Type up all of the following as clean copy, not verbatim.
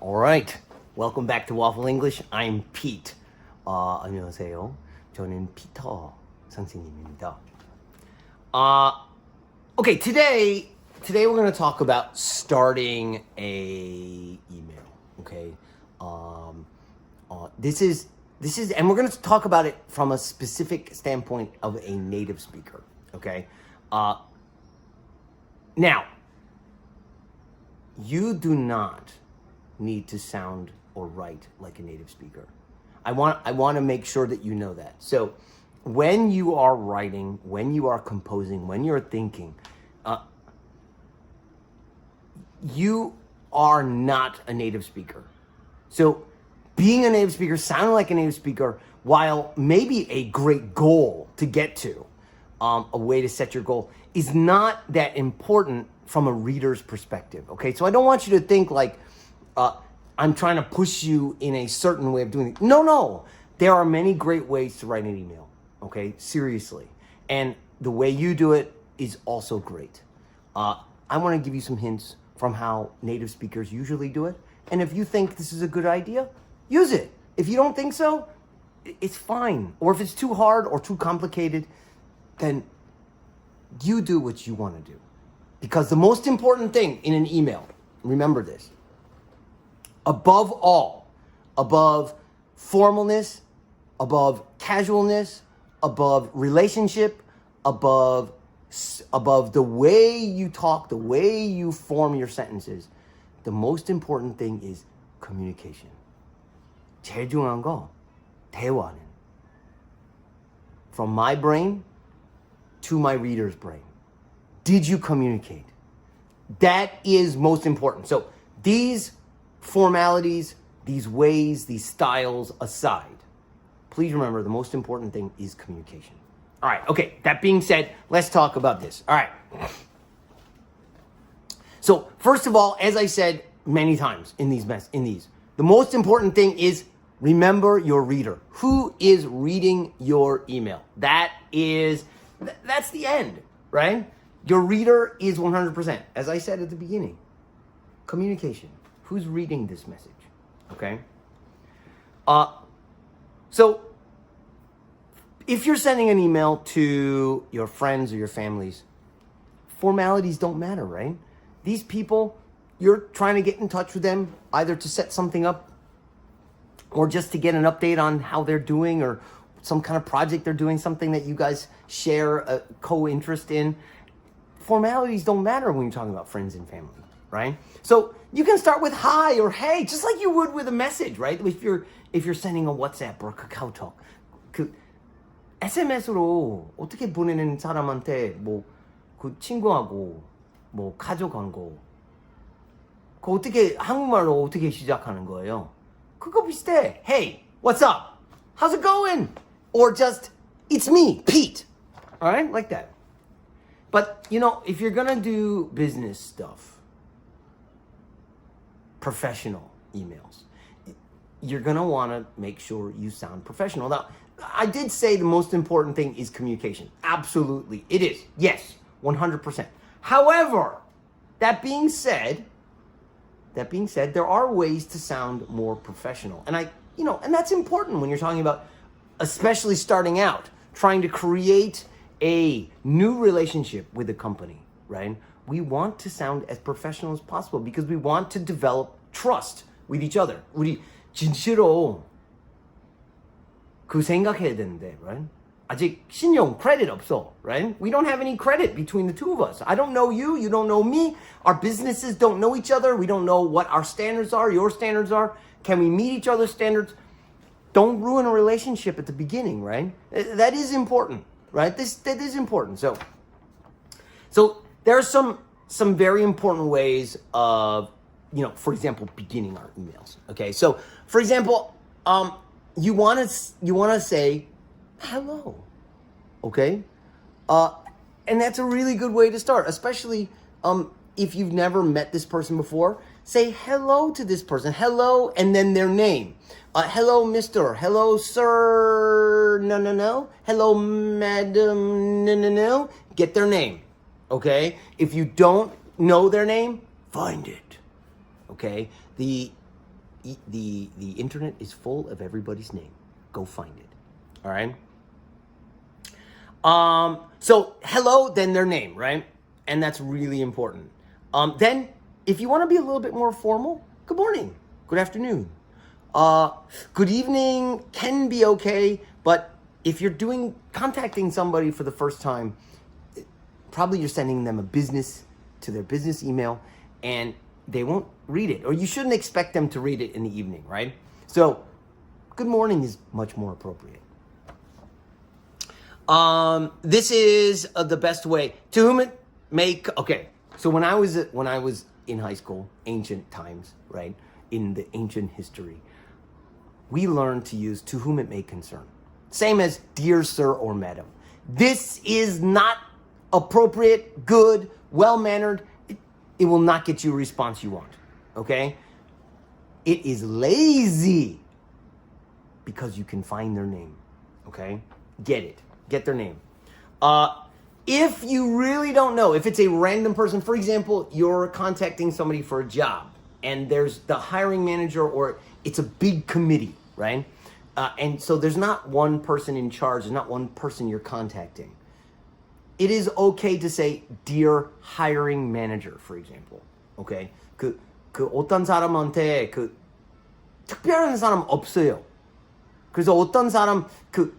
All right, welcome back to Waffle English. I'm Pete. 안녕하세요. 저는 피터 선생님입니다. Okay, today we're going to talk about starting a email. Okay, this is, and we're going to talk about it from a specific standpoint of a native speaker. Okay, now you do not need to sound or write like a native speaker. I want to make sure that you know that. So when you are writing, when you are composing, when you're thinking, you are not a native speaker. So being a native speaker, sounding like a native speaker, while maybe a great goal to get to, a way to set your goal, is not that important from a reader's perspective. Okay, so I don't want you to think like, I'm trying to push you in a certain way of doing it. No. There are many great ways to write an email. Okay, seriously. And the way you do it is also great. I want to give you some hints from how native speakers usually do it. And if you think this is a good idea, use it. If you don't think so, it's fine. Or if it's too hard or too complicated, then you do what you want to do. Because the most important thing in an email, remember this, above all, above formalness, above casualness, above relationship, above the way you talk, the way you form your sentences, the most important thing is communication. 제일 중요한 거, 대화는. From my brain to my reader's brain. Did you communicate? That is most important. So these formalities, these ways, these styles aside, please remember the most important thing is communication. All right, okay, that being said, let's talk about this. All right. So, first of all, as I said many times in these, the most important thing is remember your reader. Who is reading your email? That's the end, right? Your reader is 100%. As I said at the beginning, communication. Who's reading this message? Okay? So, if you're sending an email to your friends or your families, formalities don't matter, right? These people, you're trying to get in touch with them either to set something up or just to get an update on how they're doing or some kind of project they're doing, something that you guys share a co-interest in. Formalities don't matter when you're talking about friends and family, right? So you can start with hi or hey, just like you would with a message, right? If you're sending a WhatsApp or a KakaoTalk, SMS로 어떻게 보내는 사람한테 그 친구하고 가져간 그 어떻게 한국말로 어떻게 시작하는 거예요? 그거 비슷해. Hey, what's up? How's it going? Or just it's me, Pete. All right, like that. But if you're gonna do business stuff, professional emails, you're gonna wanna make sure you sound professional. Now, I did say the most important thing is communication. Absolutely, it is. Yes, 100%. However, that being said, there are ways to sound more professional. And and that's important when you're talking about, especially starting out, trying to create a new relationship with a company, right? We want to sound as professional as possible because we want to develop trust with each other. 우리 진짜로 그 생각해야 되는데, right? 아직 신용, credit 없어, right? We don't have any credit between the two of us. I don't know you, you don't know me. Our businesses don't know each other. We don't know what our standards are, your standards are. Can we meet each other's standards? Don't ruin a relationship at the beginning, right? That is important, right? That is important. So there are some very important ways of, for example, beginning our emails. Okay, so for example, you want to say hello, okay? And that's a really good way to start, especially if you've never met this person before. Say hello to this person. Hello, and then their name. Hello, Mr. Hello, sir. No. Hello, madam. No. Get their name, okay? If you don't know their name, find it, okay? The the internet is full of everybody's name. Go find it. All right. So hello, then their name, right? And that's really important. Then if you want to be a little bit more formal, good morning, good afternoon, good evening can be okay, but if you're contacting somebody for the first time, probably you're sending them to their business email, and they won't read it, or you shouldn't expect them to read it in the evening, right? So good morning is much more appropriate. This is the best way. To whom it may, okay. So when I was in high school, ancient times, right? In the ancient history, we learned to use to whom it may concern. Same as dear sir or madam. This is not appropriate, good, well-mannered. It will not get you a response you want, okay? It is lazy because you can find their name, okay? Get it. Get their name. If you really don't know, if it's a random person, for example, you're contacting somebody for a job and there's the hiring manager, or it's a big committee, right? And so there's not one person in charge, there's not one person you're contacting. It is okay to say, dear hiring manager, for example, okay? 그 어떤 사람한테 특별한 사람 없어요. 그래서 어떤 사람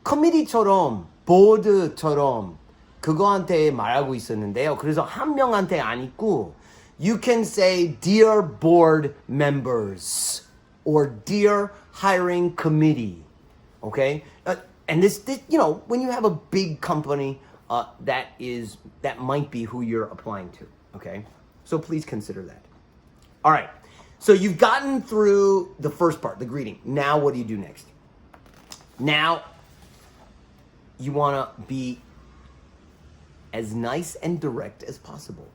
커미티처럼 보드처럼 그거한테 말하고 있었는데요. 그래서 한 명한테 안 있고, you can say dear board members or dear hiring committee, okay? And this, when you have a big company, that might be who you're applying to, okay? So please consider that. All right. So you've gotten through the first part, the greeting. Now what do you do next? Now you want to be as nice and direct as possible.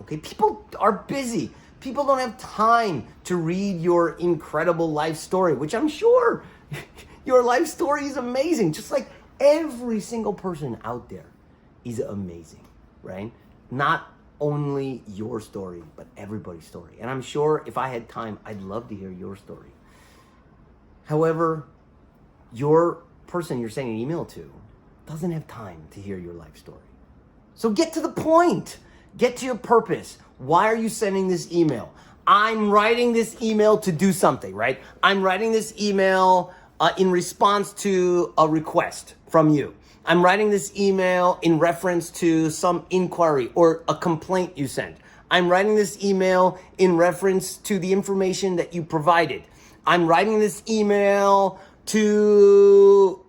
Okay? People are busy. People don't have time to read your incredible life story, which I'm sure your life story is amazing. Just like every single person out there is amazing, right? Not only your story, but everybody's story. And I'm sure if I had time, I'd love to hear your story. However, your person you're sending an email to doesn't have time to hear your life story. So get to the point. Get to your purpose. Why are you sending this email? I'm writing this email to do something, right? I'm writing this email in response to a request from you. I'm writing this email in reference to some inquiry or a complaint you sent. I'm writing this email in reference to the information that you provided. I'm writing this email to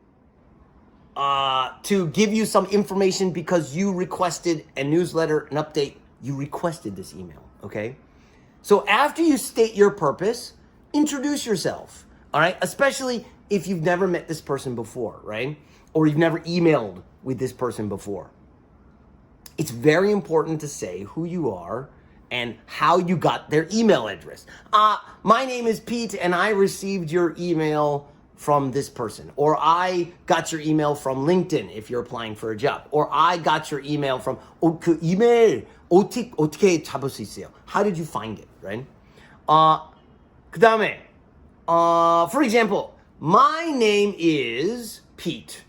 give you some information because you requested a newsletter, an update. You requested this email, okay? So after you state your purpose, introduce yourself, all right? Especially if you've never met this person before, right? Or you've never emailed with this person before. It's very important to say who you are and how you got their email address. My name is Pete and I received your email from this person. Or I got your email from LinkedIn if you're applying for a job. Or I got your email from, 그 이메일 어떻게 잡을 수 있어요? How did you find it, right? 그 다음에, for example, my name is Pete.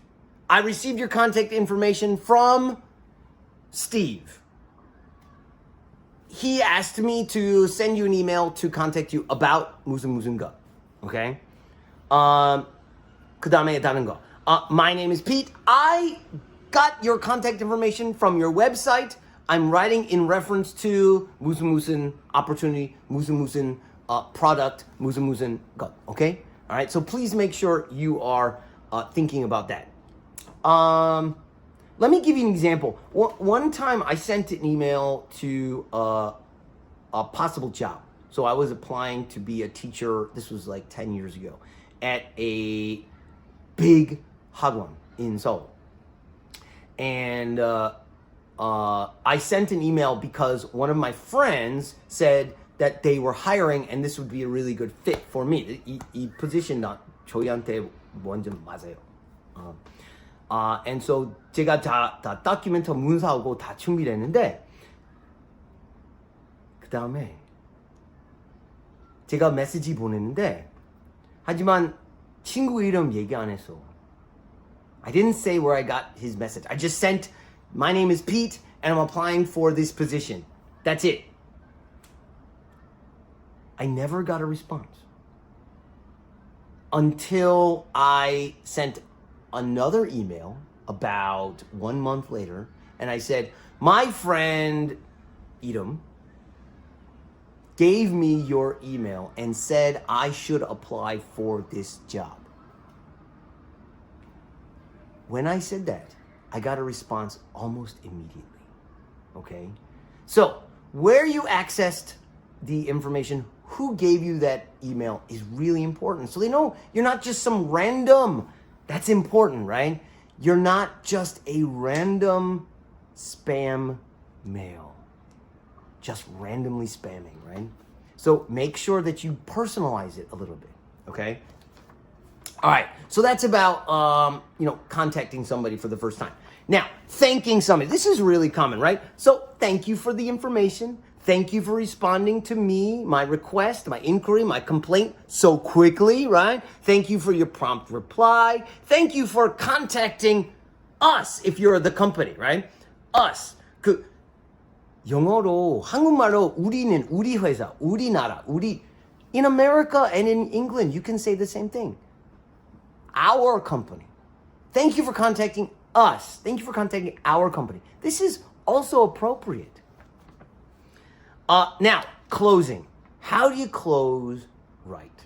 I received your contact information from Steve. He asked me to send you an email to contact you about 무슨 거. Okay? 그 다음에 다른 거. My name is Pete. I got your contact information from your website. I'm writing in reference to 무슨 opportunity, 무슨 product, 무슨 것. Okay? All right? So please make sure you are thinking about that. Let me give you an example. One time I sent an email to a possible job. So I was applying to be a teacher, this was like 10 years ago, at a big hagwon in Seoul. And I sent an email because one of my friends said that they were hiring and this would be a really good fit for me. 이 position 저희한테 완전 맞아요. And so 제가 다 다큐멘터 문서하고 다 준비를 했는데 그 다음에 제가 메시지 보냈는데 하지만 친구 이름 얘기 안 했어. I didn't say where I got his message. I just sent, my name is Pete, and I'm applying for this position. That's it. I never got a response until I sent another email about 1 month later, and I said, my friend Idam gave me your email and said I should apply for this job. When I said that, I got a response almost immediately. Okay? So, where you accessed the information, who gave you that email is really important. So they know you're not just some random. That's important, right? You're not just a random spam mail. Just randomly spamming, right? So make sure that you personalize it a little bit, okay? All right, so that's about, contacting somebody for the first time. Now, thanking somebody. This is really common, right? So thank you for the information. Thank you for responding to me, my request, my inquiry, my complaint so quickly, right? Thank you for your prompt reply. Thank you for contacting us if you're the company, right? Us. 영어로, 한국말로 우리는, 우리 회사, 우리나라, 우리. In America and in England, you can say the same thing. Our company. Thank you for contacting us. Thank you for contacting our company. This is also appropriate. Now, closing. How do you close right?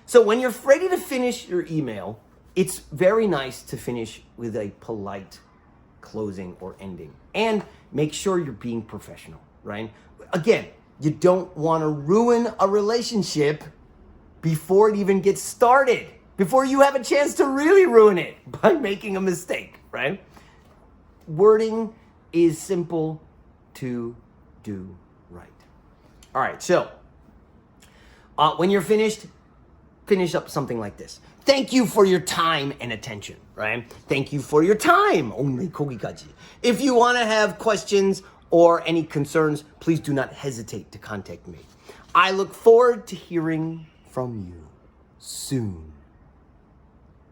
So when you're ready to finish your email, it's very nice to finish with a polite closing or ending. And make sure you're being professional, right? Again, you don't want to ruin a relationship before it even gets started, before you have a chance to really ruin it by making a mistake, right? Wording is simple to do right. All right, so when you're finished, finish up something like this. Thank you for your time and attention, right? Thank you for your time. only 거기까지. If you want to have questions or any concerns, please do not hesitate to contact me. I look forward to hearing from you soon.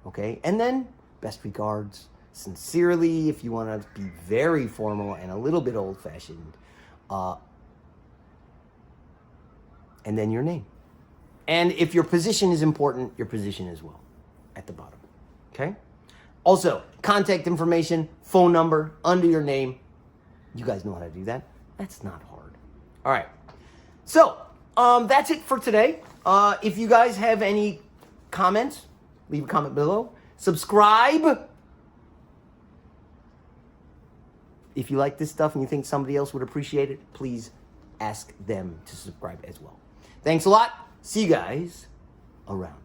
Okay? And then, best regards, sincerely, if you want to be very formal and a little bit old-fashioned. And then your name. And if your position is important, your position as well at the bottom. Okay? Also, contact information, phone number, under your name. You guys know how to do that. That's not hard. All right. So, that's it for today. If you guys have any comments, leave a comment below. Subscribe. If you like this stuff and you think somebody else would appreciate it, please ask them to subscribe as well. Thanks a lot. See you guys around.